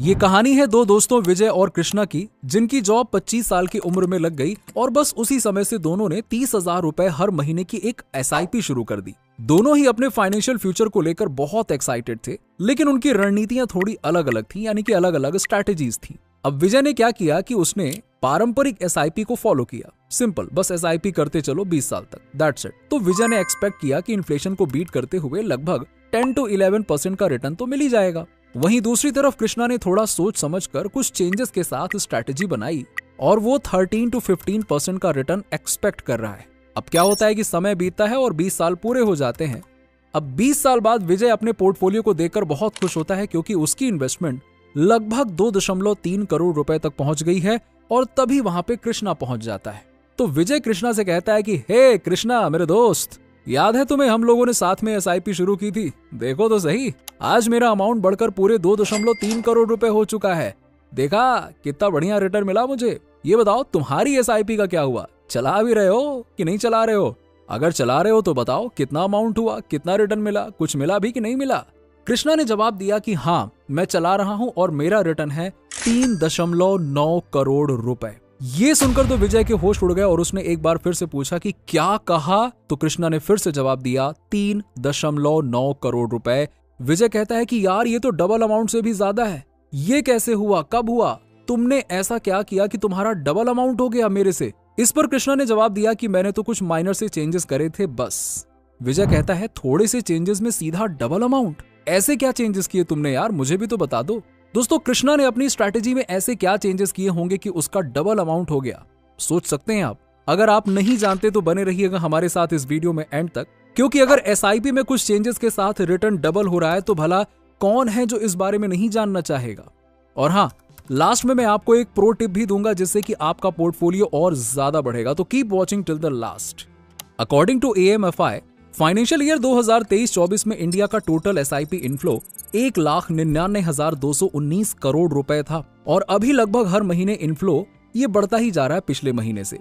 ये कहानी है दो दोस्तों विजय और कृष्णा की, जिनकी जॉब 25 साल की उम्र में लग गई और बस उसी समय से दोनों ने 30,000 रुपए हर महीने की एक SIP शुरू कर दी। दोनों ही अपने फाइनेंशियल फ्यूचर को लेकर बहुत एक्साइटेड थे, लेकिन उनकी रणनीतियां थोड़ी अलग अलग थी, यानी कि अलग अलग स्ट्रैटेजीज थी। अब विजय ने क्या किया कि उसने पारंपरिक SIP को फॉलो किया। सिंपल, बस SIP करते चलो 20 साल तक, दैट्स इट। तो विजय ने एक्सपेक्ट किया कि इन्फ्लेशन को बीट करते हुए लगभग 10 to 11% का रिटर्न तो मिल ही जाएगा। वहीं दूसरी तरफ कृष्णा ने थोड़ा सोच समझकर कुछ चेंजेस के साथ स्ट्रैटेजी बनाई और वो 13 to 15% का रिटर्न एक्सपेक्ट कर रहा है। अब क्या होता है कि समय बीतता है और 20 साल पूरे हो जाते हैं। अब 20 साल बाद विजय अपने पोर्टफोलियो को देखकर बहुत खुश होता है, क्योंकि उसकी इन्वेस्टमेंट लगभग 2.3 करोड़ रुपए तक पहुंच गई है और तभी वहां पे कृष्णा पहुंच जाता है। तो विजय कृष्णा से कहता है कि हे कृष्णा मेरे दोस्त, याद है तुम्हें हम लोगों ने साथ में SIP शुरू की थी? देखो तो सही, आज मेरा अमाउंट बढ़कर पूरे 2.3 करोड़ रुपए हो चुका है। देखा कितना बढ़िया रिटर्न मिला मुझे। ये बताओ तुम्हारी SIP का क्या हुआ? चला भी रहे हो कि नहीं चला रहे हो? अगर चला रहे हो तो बताओ कितना अमाउंट हुआ, कितना रिटर्न मिला, कुछ मिला भी कि नहीं मिला? कृष्णा ने जवाब दिया कि हाँ मैं चला रहा हूँ और मेरा रिटर्न है 3.9 करोड़ रुपए। ये सुनकर तो विजय के होश उड़ गए और उसने एक बार फिर से पूछा कि क्या कहा? तो कृष्णा ने फिर से जवाब दिया 3.9 करोड़ रुपए। विजय कहता है कि यार ये तो डबल अमाउंट से भी ज्यादा है। ये कैसे हुआ, कब हुआ? तुमने ऐसा क्या किया कि तुम्हारा डबल अमाउंट हो गया मेरे से? इस पर कृष्णा ने जवाब दिया कि मैंने तो कुछ माइनर से चेंजेस करे थे बस। विजय कहता है थोड़े से चेंजेस में सीधा डबल अमाउंट? ऐसे क्या चेंजेस किए तुमने यार, मुझे भी तो बता दो। दोस्तों कृष्णा ने अपनी स्ट्रैटेजी में ऐसे क्या चेंजेस किए होंगे कि उसका डबल अमाउंट हो गया? सोच सकते हैं आप। अगर आप नहीं जानते तो बने रहिएगा हमारे साथ इस वीडियो में एंड तक, क्योंकि अगर SIP में कुछ चेंजेस के साथ रिटर्न डबल हो रहा है तो भला कौन है जो इस बारे में नहीं जानना चाहेगा। और हाँ, लास्ट में मैं आपको एक प्रो टिप भी दूंगा जिससे कि आपका पोर्टफोलियो और ज्यादा बढ़ेगा, तो keep watching till the last. According to AMFI, financial year 2023-24 में इंडिया का टोटल SIP इनफ्लो 1,99,219 करोड़ रुपए था और अभी लगभग हर महीने इनफ्लो ये बढ़ता ही जा रहा है पिछले महीने से।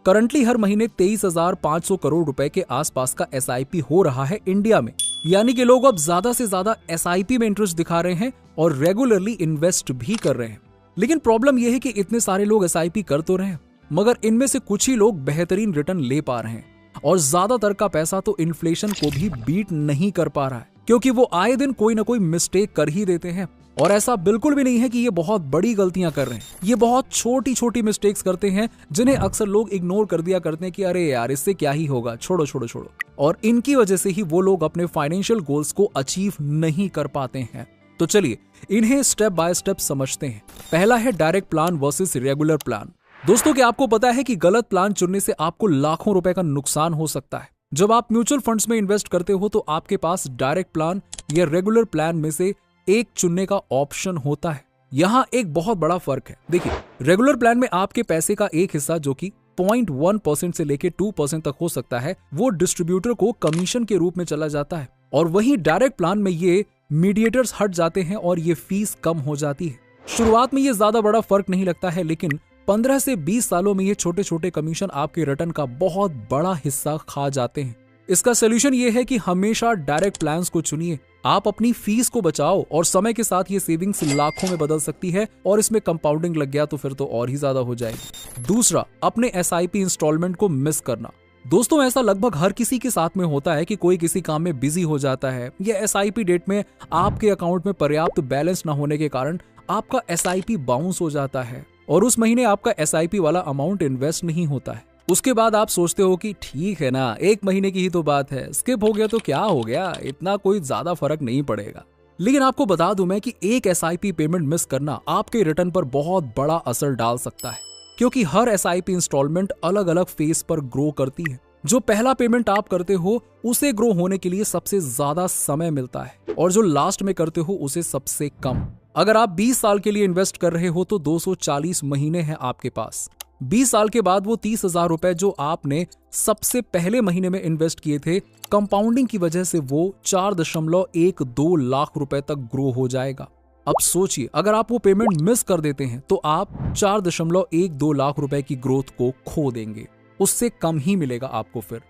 करंटली हर महीने 23,500 करोड़ रुपए के आसपास का SIP हो रहा है इंडिया में, यानी कि लोग अब ज्यादा से ज्यादा SIP में इंटरेस्ट दिखा रहे हैं और रेगुलरली इन्वेस्ट भी कर रहे हैं। लेकिन प्रॉब्लम यह है कि इतने सारे लोग SIP कर तो रहे हैं, मगर इनमें से कुछ ही लोग बेहतरीन रिटर्न ले पा रहे हैं और ज्यादातर का पैसा तो इन्फ्लेशन को भी बीट नहीं कर पा रहा है, क्योंकि वो आए दिन कोई ना कोई मिस्टेक कर ही देते हैं। और ऐसा बिल्कुल भी नहीं है कि ये बहुत बड़ी गलतियां कर रहे हैं, ये बहुत छोटी छोटी मिस्टेक्स करते हैं जिन्हें अक्सर लोग इग्नोर कर दिया करते हैं कि अरे यार इससे क्या ही होगा, छोड़ो छोड़ो छोड़ो। और इनकी वजह से ही वो लोग अपने फाइनेंशियल गोल्स को अचीव नहीं कर पाते हैं। तो चलिए इन्हें स्टेप बाय स्टेप समझते हैं। पहला है direct plan versus regular plan. दोस्तों क्या आपको पता है कि गलत प्लान चुनने से आपको लाखों रुपए का नुकसान हो सकता है? जब आप म्यूचुअल फंड्स में इन्वेस्ट करते हो तो आपके पास डायरेक्ट प्लान या रेगुलर प्लान में से एक चुनने का ऑप्शन होता है। यहाँ एक बहुत बड़ा फर्क है। देखिए, रेगुलर प्लान में आपके पैसे का एक हिस्सा जो कि 0.1% से लेके 2% तक हो सकता है, वो डिस्ट्रीब्यूटर को कमीशन के रूप में चला जाता है। और वहीं डायरेक्ट प्लान में ये मीडिएटर्स हट जाते हैं और ये फीस कम हो जाती है। शुरुआत में ये ज्यादा बड़ा फर्क नहीं लगता है, लेकिन 15 से 20 सालों में ये छोटे छोटे कमीशन आपके रिटर्न का बहुत बड़ा हिस्सा खा जाते हैं। इसका सोल्यूशन ये है कि हमेशा डायरेक्ट प्लान्स को चुनिए। आप अपनी फीस को बचाओ और समय के साथ ये सेविंग्स लाखों में बदल सकती है, और इसमें कंपाउंडिंग लग गया तो फिर तो और ही ज्यादा हो जाएगी। दूसरा, अपने SIP इंस्टॉलमेंट को मिस करना। दोस्तों ऐसा लगभग हर किसी के साथ में होता है कि कोई किसी काम में बिजी हो जाता है या SIP डेट में आपके अकाउंट में पर्याप्त बैलेंस न होने के कारण आपका SIP बाउंस हो जाता है और उस महीने आपका SIP वाला अमाउंट इन्वेस्ट नहीं होता है। उसके बाद आप सोचते हो कि ठीक है ना, एक महीने की ही तो बात है, स्किप हो गया तो क्या हो गया, इतना कोई ज्यादा फर्क नहीं पड़ेगा। लेकिन आपको बता दूं मैं कि एक SIP पेमेंट मिस करना आपके रिटर्न पर बहुत बड़ा असर डाल सकता है, क्योंकि हर SIP इंस्टॉलमेंट अलग अलग फेज पर ग्रो करती है। जो पहला पेमेंट आप करते हो उसे ग्रो होने के लिए सबसे ज्यादा समय मिलता है और जो लास्ट में करते हो उसे सबसे कम। अगर आप 20 साल के लिए इन्वेस्ट कर रहे हो तो 240 महीने हैं आपके पास। 20 साल के बाद वो 30,000 रुपए जो आपने सबसे पहले महीने में इन्वेस्ट किए थे, कंपाउंडिंग की वजह से वो 4.12 लाख रुपए तक ग्रो हो जाएगा। अब सोचिए, अगर आप वो पेमेंट मिस कर देते हैं तो आप 4.12 लाख रुपए की ग्रोथ को खो देंगे, उससे कम ही मिलेगा आपको फिर।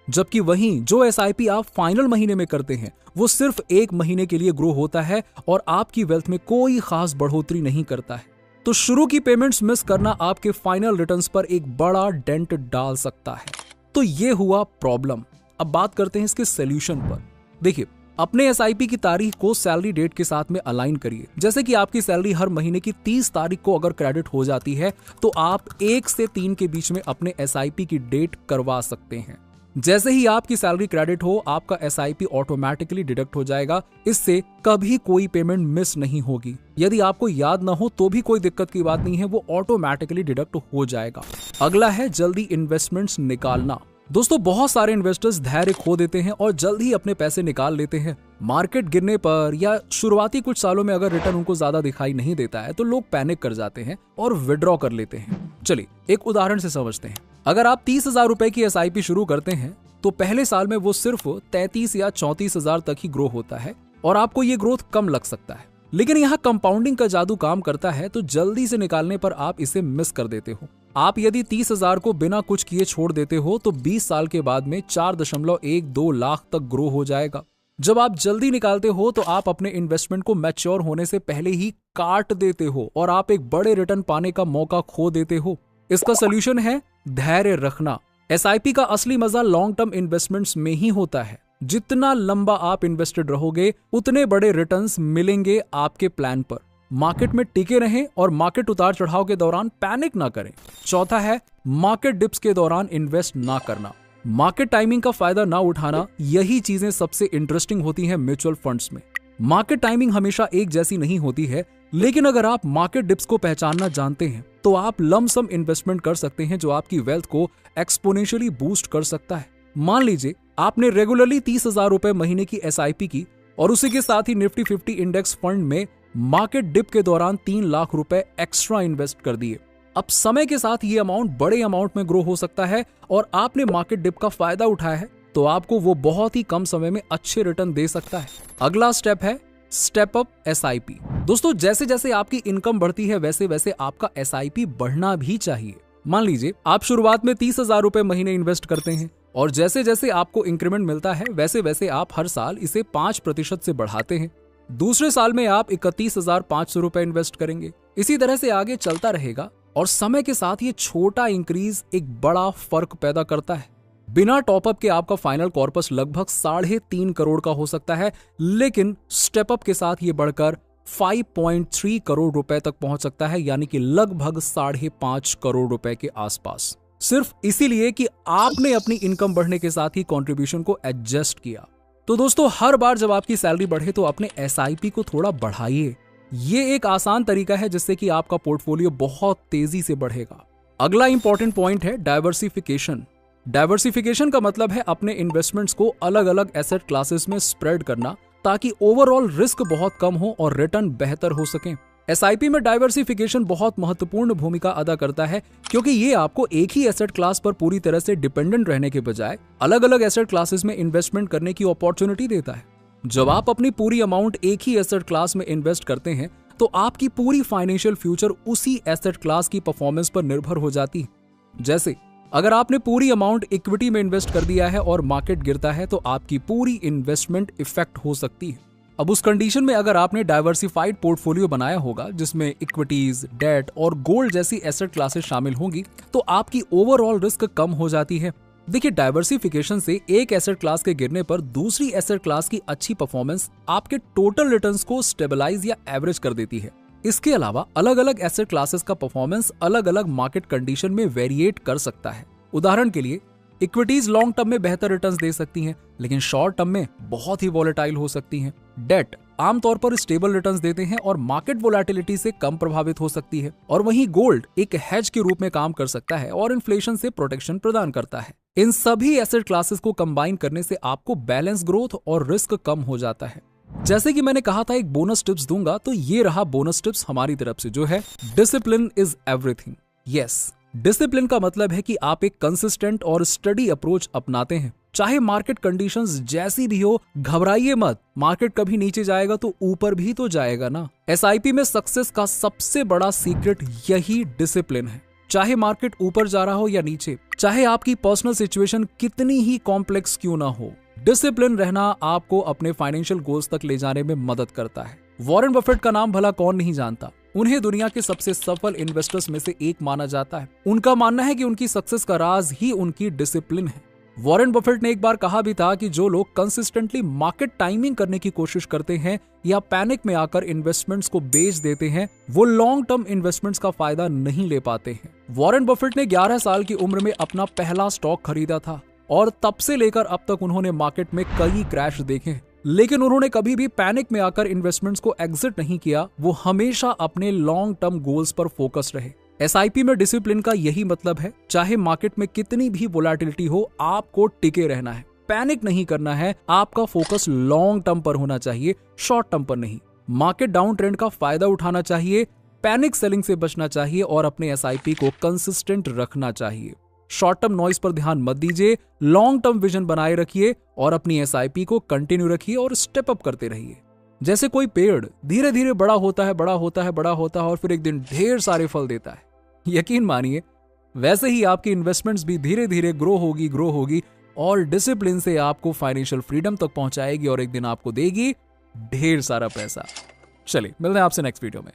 जबकि वहीं जो एसआईपी आप फाइनल महीने में करते हैं वो सिर्फ 1 महीने के लिए ग्रो होता है और आपकी वेल्थ में कोई खास बढ़ोतरी नहीं करता है। तो शुरू की पेमेंट्स मिस करना आपके फाइनल रिटर्न्स पर एक बड़ा डेंट डाल सकता है। तो ये हुआ प्रॉब्लम। अब बात करते हैं इसके सॉल्यूशन पर। देखिए, अपने एसआईपी की तारीख को सैलरी डेट के साथ में अलाइन करिए। जैसे कि आपकी सैलरी हर महीने की 30 तारीख को अगर क्रेडिट हो जाती है तो आप 1 से 3 के बीच में अपने एसआईपी की डेट करवा सकते हैं। जैसे ही आपकी सैलरी क्रेडिट हो, आपका एसआईपी ऑटोमेटिकली डिडक्ट हो जाएगा। इससे कभी कोई पेमेंट मिस नहीं होगी। यदि आपको याद ना हो तो भी कोई दिक्कत की बात नहीं है, वो ऑटोमेटिकली डिडक्ट हो जाएगा। अगला है जल्दी इन्वेस्टमेंट्स निकालना। दोस्तों, बहुत सारे इन्वेस्टर्स धैर्य खो देते हैं और जल्द ही अपने पैसे निकाल लेते हैं। मार्केट गिरने पर या शुरुआती कुछ सालों में अगर रिटर्न उनको ज्यादा दिखाई नहीं देता है तो लोग पैनिक कर जाते हैं और विड्रॉ कर लेते हैं। चलिए एक उदाहरण से समझते हैं। अगर आप 30,000 रुपए की एसआईपी शुरू करते हैं तो पहले साल में वो सिर्फ 33 या 34,000 तक ही ग्रो होता है और आपको ये ग्रोथ कम लग सकता है। लेकिन यहाँ कंपाउंडिंग का जादू काम करता है, तो जल्दी से निकालने पर आप इसे मिस कर देते हो। आप यदि 30,000 को बिना कुछ किए छोड़ देते हो तो 20 साल के बाद में 4.12 लाख तक ग्रो हो जाएगा। जब आप जल्दी निकालते हो तो आप अपने इन्वेस्टमेंट को मैच्योर होने से पहले ही काट देते हो और आप एक बड़े रिटर्न पाने का मौका खो देते हो। इसका सोल्यूशन है धैर्य रखना। एसआईपी का असली मजा लॉन्ग टर्म इन्वेस्टमेंट्स में ही होता है। जितना लंबा आप इन्वेस्टेड रहोगे उतने बड़े रिटर्न्स मिलेंगे आपके प्लान पर। मार्केट में टिके रहें और मार्केट उतार चढ़ाव के दौरान पैनिक ना करें। चौथा है मार्केट डिप्स के दौरान इन्वेस्ट ना करना। मार्केट टाइमिंग का फायदा ना उठाना, यही चीजें सबसे इंटरेस्टिंग होती हैं म्यूचुअल फंड्स में। मार्केट टाइमिंग हमेशा एक जैसी नहीं होती है, लेकिन अगर आप मार्केट डिप्स को पहचानना जानते हैं तो आप लमसम इन्वेस्टमेंट कर सकते हैं जो आपकी वेल्थ को एक्सपोनेंशियली बूस्ट कर सकता है। मान लीजिए आपने रेगुलरली 30,000 रुपए महीने की एसआईपी की और उसी के साथ ही निफ्टी 50 इंडेक्स फंड में मार्केट डिप के दौरान 3 लाख रुपए एक्स्ट्रा इन्वेस्ट कर दिए। अब समय के साथ ये अमाउंट बड़े अमाउंट में ग्रो हो सकता है और आपने मार्केट डिप का फायदा उठाया है तो आपको वो बहुत ही कम समय में अच्छे रिटर्न दे सकता है। अगला स्टेप है स्टेप अप एसआईपी। दोस्तों, जैसे जैसे आपकी इनकम बढ़ती है वैसे वैसे आपका एसआईपी बढ़ना भी चाहिए। मान लीजिए आप शुरुआत में 30,000 रुपए महीने इन्वेस्ट करते हैं और जैसे जैसे आपको इंक्रीमेंट मिलता है वैसे वैसे आप हर साल इसे 5% से बढ़ाते हैं। दूसरे साल में आप 31,500 रुपए इन्वेस्ट करेंगे। इसी तरह से आगे चलता रहेगा और समय के साथ ये छोटा इंक्रीज एक बड़ा फर्क पैदा करता है। बिना टॉपअप के आपका फाइनल कॉर्पस लगभग 3.5 करोड़ का हो सकता है, लेकिन स्टेपअप के साथ ये बढ़कर 5.3 करोड़ रुपए तक पहुंच सकता है, यानी कि लगभग 5.5 करोड़ रुपए के आसपास। सिर्फ इसीलिए कि आपने अपनी इनकम बढ़ने के साथ ही कंट्रीब्यूशन को एडजस्ट किया। तो दोस्तों, हर बार जब आपकी सैलरी बढ़े तो अपने एसआईपी को थोड़ा बढ़ाइए। ये एक आसान तरीका है जिससे कि आपका पोर्टफोलियो बहुत तेजी से बढ़ेगा। अगला इंपॉर्टेंट पॉइंट है डाइवर्सिफिकेशन। डाइवर्सिफिकेशन का मतलब है अपने इन्वेस्टमेंट्स को अलग अलग एसेट क्लासेस में स्प्रेड करना ताकि ओवरऑल रिस्क बहुत कम हो और रिटर्न बेहतर हो सके। एसआईपी में डाइवर्सिफिकेशन बहुत महत्वपूर्ण भूमिका अदा करता है क्योंकि ये आपको एक ही एसेट क्लास पर पूरी तरह से डिपेंडेंट रहने के बजाय अलग अलग एसेट क्लासेस में इन्वेस्टमेंट करने की अपॉर्चुनिटी देता है। जब आप अपनी पूरी अमाउंट एक ही एसेट क्लास में इन्वेस्ट करते हैं तो आपकी पूरी फाइनेंशियल फ्यूचर उसी एसेट क्लास की परफॉर्मेंस पर निर्भर हो जाती है। जैसे अगर आपने पूरी अमाउंट इक्विटी में इन्वेस्ट कर दिया है और मार्केट गिरता है तो आपकी पूरी इन्वेस्टमेंट इफेक्ट हो सकती है। अब उस कंडीशन में अगर आपने डाइवर्सिफाइड पोर्टफोलियो बनाया होगा जिसमें इक्विटीज, डेट और गोल्ड जैसी एसेट क्लासेस शामिल होंगी तो आपकी ओवरऑल रिस्क कम हो जाती है। देखिए, डाइवर्सिफिकेशन से एक एसेट क्लास के गिरने पर दूसरी एसेट क्लास की अच्छी परफॉर्मेंस आपके टोटल रिटर्न्स को स्टेबलाइज या एवरेज कर देती है। इसके अलावा अलग अलग एसेट क्लासेस का परफॉर्मेंस अलग अलग मार्केट कंडीशन में वेरिएट कर सकता है। उदाहरण के लिए इक्विटीज लॉन्ग टर्म में बेहतर रिटर्न्स दे सकती हैं, लेकिन शॉर्ट टर्म में बहुत ही वॉलेटाइल हो सकती हैं। डेट आमतौर पर स्टेबल रिटर्न्स देते हैं और मार्केट वोलेटिलिटी से कम प्रभावित हो सकती है। और वहीं गोल्ड एक हेज के रूप में काम कर सकता है और इन्फ्लेशन से प्रोटेक्शन प्रदान करता है। इन सभी एसेट क्लासेस को कंबाइन करने से आपको बैलेंस ग्रोथ और रिस्क कम हो जाता है। जैसे कि मैंने कहा था एक बोनस टिप्स दूंगा, तो ये रहा बोनस टिप्स हमारी तरफ से, जो है discipline is everything. Yes, discipline का मतलब है कि आप एक कंसिस्टेंट और स्टडी अप्रोच अपनाते हैं। चाहे मार्केट कंडीशंस जैसी भी हो, घबराइए मत। मार्केट कभी नीचे जाएगा तो ऊपर भी तो जाएगा ना। एसआईपी में सक्सेस का सबसे बड़ा सीक्रेट यही डिसिप्लिन है। चाहे मार्केट ऊपर जा रहा हो या नीचे, चाहे आपकी पर्सनल सिचुएशन कितनी ही कॉम्प्लेक्स क्यों ना हो, डिसिप्लिन रहना आपको अपने फाइनेंशियल गोल्स तक ले जाने में मदद करता है। वॉरेन बफेट का नाम भला कौन नहीं जानता। उन्हें दुनिया के सबसे सफल इन्वेस्टर्स में से एक माना जाता है। उनका मानना है कि उनकी सक्सेस का राज ही उनकी डिसिप्लिन है। वॉरेन बफेट ने एक बार कहा भी था कि जो लोग कंसिस्टेंटली मार्केट टाइमिंग करने की कोशिश करते हैं या पैनिक में आकर इन्वेस्टमेंट्स को बेच देते हैं, वो लॉन्ग टर्म इन्वेस्टमेंट्स का फायदा नहीं ले पाते हैं। वॉरेन बफेट ने 11 साल की उम्र में अपना पहला स्टॉक खरीदा था और तब से लेकर अब तक उन्होंने मार्केट में कई क्रैश देखे हैं, लेकिन उन्होंने कभी भी पैनिक में आकर इन्वेस्टमेंट्स को एग्जिट नहीं किया। वो हमेशा अपने लॉन्ग टर्म गोल्स पर फोकस रहे। एसआईपी में डिसिप्लिन का यही मतलब है। चाहे मार्केट में कितनी भी वोलेटिलिटी हो, आपको टिके रहना है, पैनिक नहीं करना है। आपका फोकस लॉन्ग टर्म पर होना चाहिए, शॉर्ट टर्म पर नहीं। मार्केट डाउन ट्रेंड का फायदा उठाना चाहिए, पैनिक सेलिंग से बचना चाहिए और अपने एसआईपी को कंसिस्टेंट रखना चाहिए। शॉर्ट टर्म नॉइज पर ध्यान मत दीजिए, लॉन्ग टर्म विजन बनाए रखिए और अपनी एसआईपी को कंटिन्यू रखिए और स्टेप अप करते रहिए। जैसे कोई पेड़ धीरे धीरे बड़ा होता है, बड़ा होता है, बड़ा होता है और फिर एक दिन ढेर सारे फल देता है, यकीन मानिए वैसे ही आपकी इन्वेस्टमेंट्स भी धीरे धीरे ग्रो होगी और डिसिप्लिन से आपको फाइनेंशियल फ्रीडम तक पहुंचाएगी और एक दिन आपको देगी ढेर सारा पैसा। चलिए मिलते हैं आपसे नेक्स्ट वीडियो में।